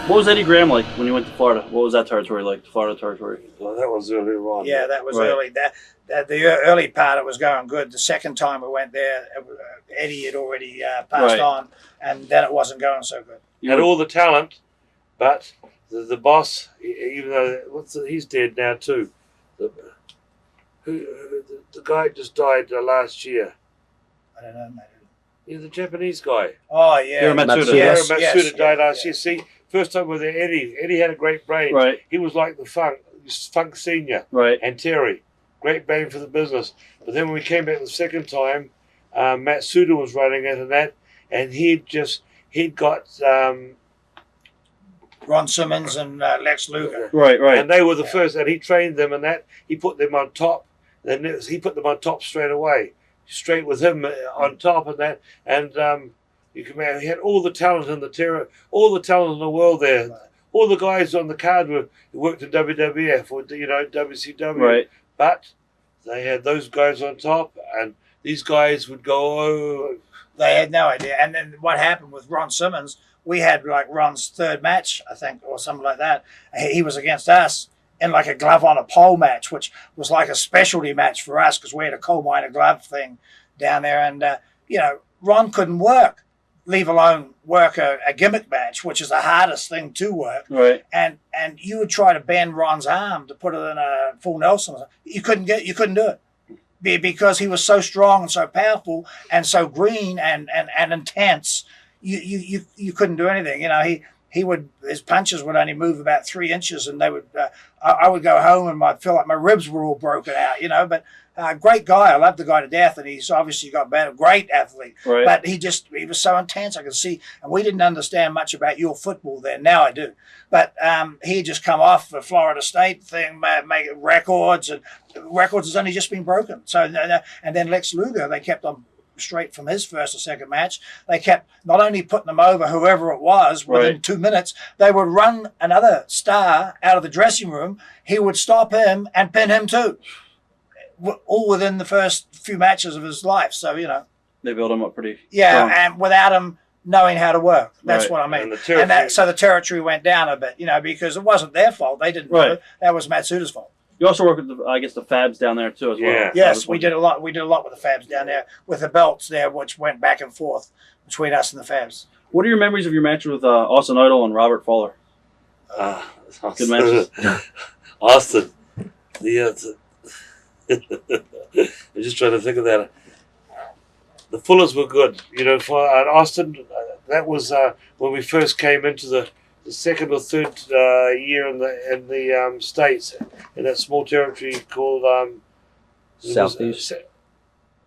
What was Eddie Graham like when he went to Florida? What was that territory like, the Florida territory? Well, that was earlier on. Yeah, that was early. The early part, it was going good. The second time we went there, Eddie had already passed on, and then it wasn't going so good. He had all the talent, but the boss, even though he's dead now too. The guy just died last year. I don't know, mate. Yeah, the Japanese guy. Oh, yeah. Hiro Matsuda. Hiro Matsuda died last year. See, first time with Eddie. Eddie had a great brain. Right. He was like the Funk Senior. Right. And Terry. Great brain for the business. But then when we came back the second time, Matsuda was running it and he'd got Ron Simmons and Lex Luger. Right. and they were the first, and he trained them and he put them on top. Then he put them on top straight away, straight with him on top of that. And you can imagine, he had all the talent in all the talent in the world there. Right. All the guys on the card who worked in WWF or WCW. Right. But they had those guys on top, and these guys would go. Oh. They had no idea. And then what happened with Ron Simmons? We had like Ron's third match, I think, or something like that. He was against us in like a glove on a pole match, which was like a specialty match for us because we had a coal miner glove thing down there. And, Ron couldn't work, leave alone work a gimmick match, which is the hardest thing to work. Right. And you would try to bend Ron's arm to put it in a full Nelson. You couldn't do it. Because he was so strong and so powerful and so green and intense, you couldn't do anything. His punches would only move about 3 inches, and they would. I would go home and I feel like my ribs were all broken out. But great guy, I loved the guy to death, and he's obviously got better. Great athlete, right. But he was so intense. I could see, and we didn't understand much about your football then. Now I do, but he had just come off the Florida State thing, making records, and records has only just been broken. So, and then Lex Luger, they kept on straight from his first or second match. They kept not only putting them over whoever it was within 2 minutes, they would run another star out of the dressing room. He would stop him and pin him too, all within the first few matches of his life. So, they built him up pretty strong. strong. And without him knowing how to work. That's what I mean. So the territory went down a bit, because it wasn't their fault. They didn't know. That was Matsuda's fault. You also work with the Fabs down there too, as well. Yes, we did a lot. We did a lot with the Fabs down there, with the belts there, which went back and forth between us and the Fabs. What are your memories of your match with Austin Idol and Robert Fowler? Good matches. Austin, I'm just trying to think of that. The Fullers were good, For Austin, that was when we first came into the second or third year in the States, in that small territory called Southeast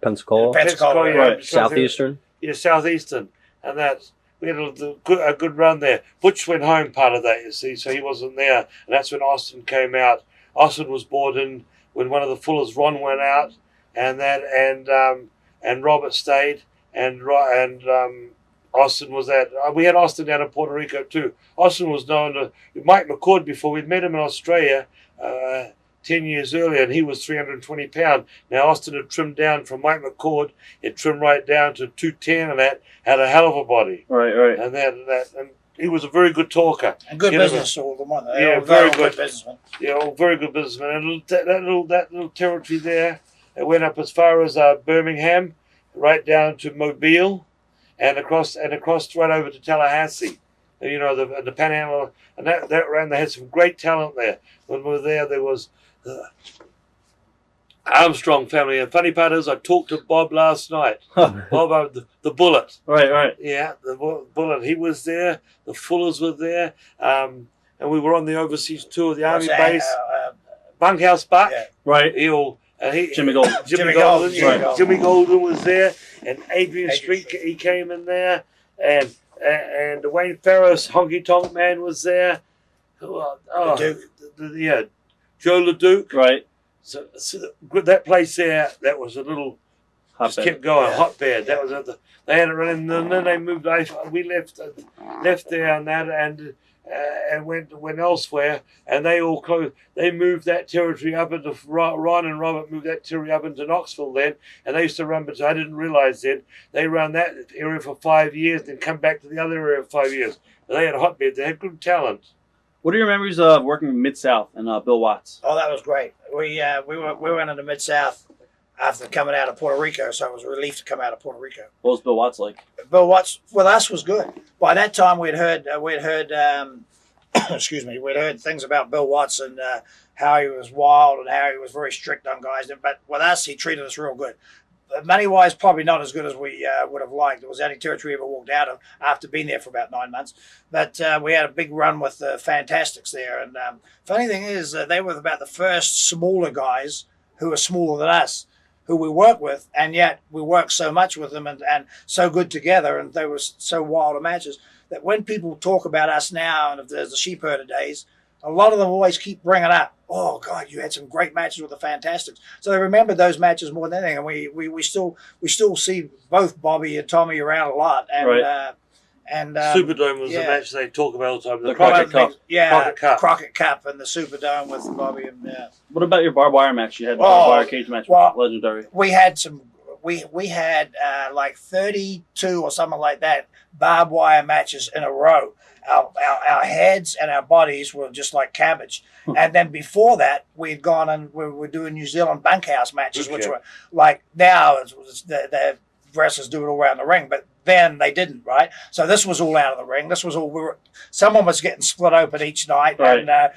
Pensacola. Pensacola, Southeastern. Yeah, Southeastern, and that we had a good run there. Butch went home part of that, you see, so he wasn't there, and that's when Austin came out. Austin was brought in when one of the Fullers, Ron, went out, and Robert stayed, and Austin was at. We had Austin down in Puerto Rico too. Austin was known to Mike McCord before. We'd met him in Australia 10 years earlier, and he was 320 pounds. Now Austin had trimmed down from Mike McCord. It trimmed right down to 210, and that had a hell of a body. Right. And and he was a very good talker. And good business, all the one. Yeah, very good businessman. Yeah, very good businessman. And that little territory there, it went up as far as Birmingham, right down to Mobile. And across right over to Tallahassee, the Panhandle, and that ran. They had some great talent there. When we were there was Armstrong family. And funny part is, I talked to Bob last night. Bob, the Bullet. Right. Yeah, the Bullet. He was there. The Fullers were there, and we were on the overseas tour of the Army base. Bunkhouse Buck. Yeah. Right. Jimmy Golden. Jimmy Golden. Jimmy Golden was there, and Adrian Street, he came in there, and Wayne Ferris, Honky Tonk Man, was there. Joe LeDuc. Right. So that place there, that was a little hotbed. Kept going, hotbed. That was they had it running, and then they moved. We left there on that, and and went elsewhere, and they all closed. They moved that territory up into Ron and Robert moved that territory up into Knoxville then, and they used to run. But I didn't realise then they ran that area for 5 years, then come back to the other area for 5 years. But they had a hotbed. They had good talent. What are your memories of working Mid-South and Bill Watts? Oh, that was great. We went into Mid-South after coming out of Puerto Rico, so it was a relief to come out of Puerto Rico. What was Bill Watts like? Bill Watts with us was good. By that time, we'd heard excuse me, we'd heard things about Bill Watts and how he was wild and how he was very strict on guys. But with us, he treated us real good. Money-wise, probably not as good as we would have liked. It was the only territory we ever walked out of after being there for about 9 months. But we had a big run with the Fantastics there. And funny thing is, they were about the first smaller guys who were smaller than us, who we worked with, and yet we worked so much with them and so good together, and they were so wild of matches that when people talk about us now, and if there's the sheep herder days, a lot of them always keep bringing up, oh God, you had some great matches with the Fantastics. So they remember those matches more than anything, and we still see both Bobby and Tommy around a lot. And Right. Superdome was the match they talk about all the time. The Crockett Cup. Crockett Cup and the Superdome with Bobby and What about your barbed wire match? You had the Oh, barbed wire cage match. well, Legendary. we had some. We had like 32 or something like that barbed wire matches in a row. Our heads and our bodies were just like cabbage. And then before that, we'd gone and we were doing New Zealand bunkhouse matches, which were like now the wrestlers do it all around the ring, but then they didn't, right? So this was all out of the ring. This was all someone was getting split open each night, right. And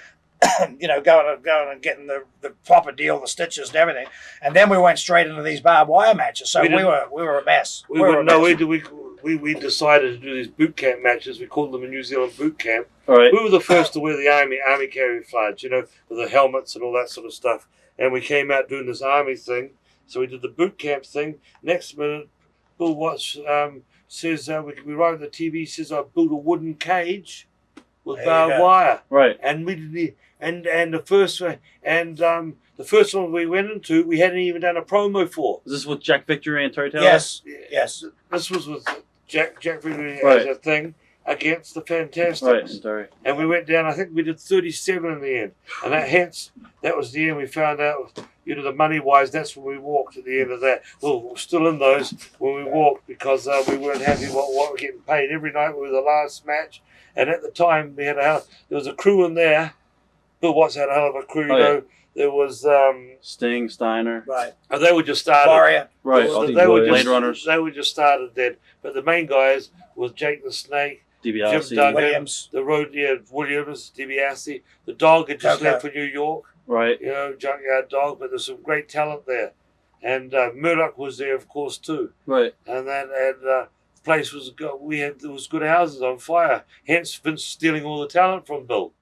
going and getting the proper deal, the stitches and everything. And then we went straight into these barbed wire matches. So we were a mess. We decided to do these boot camp matches. We called them a New Zealand boot camp. All right. We were the first to wear the army camouflage, with the helmets and all that sort of stuff. And we came out doing this army thing. So we did the boot camp thing. Next minute, Bill Watts says, we wrote the TV, says, I built a wooden cage with barbed wire. Right. And we did the first one we went into, we hadn't even done a promo for. Is this with Jack Victory and Terry Taylor? Yes. This was with Jack Victory Right. as a thing against the Fantastics. Right. Sorry. And we went down, I think we did 37 in the end. And that was the end. We found out, the money-wise, that's when we walked at the end of that. Well, we're still in those when we walked because we weren't happy what we're getting paid. Every night we were the last match. And at the time, there was a crew in there. Bill Watts had a hell of a crew, yeah. There was Sting, Steiner. Right. and they were just started. Warrior. Right. Well, All these they were Blade just, Runners. They were just started then. But the main guys was Jake the Snake, DiBiase. Jim Duggan, Williams. the road, Williams, DiBiase. The Dog had just Okay. left for New York, Right. Junkyard Dog. But there's some great talent there, and Murdoch was there, of course, too. Right. And that place was good. There was good houses on fire. Hence Vince stealing all the talent from Bill.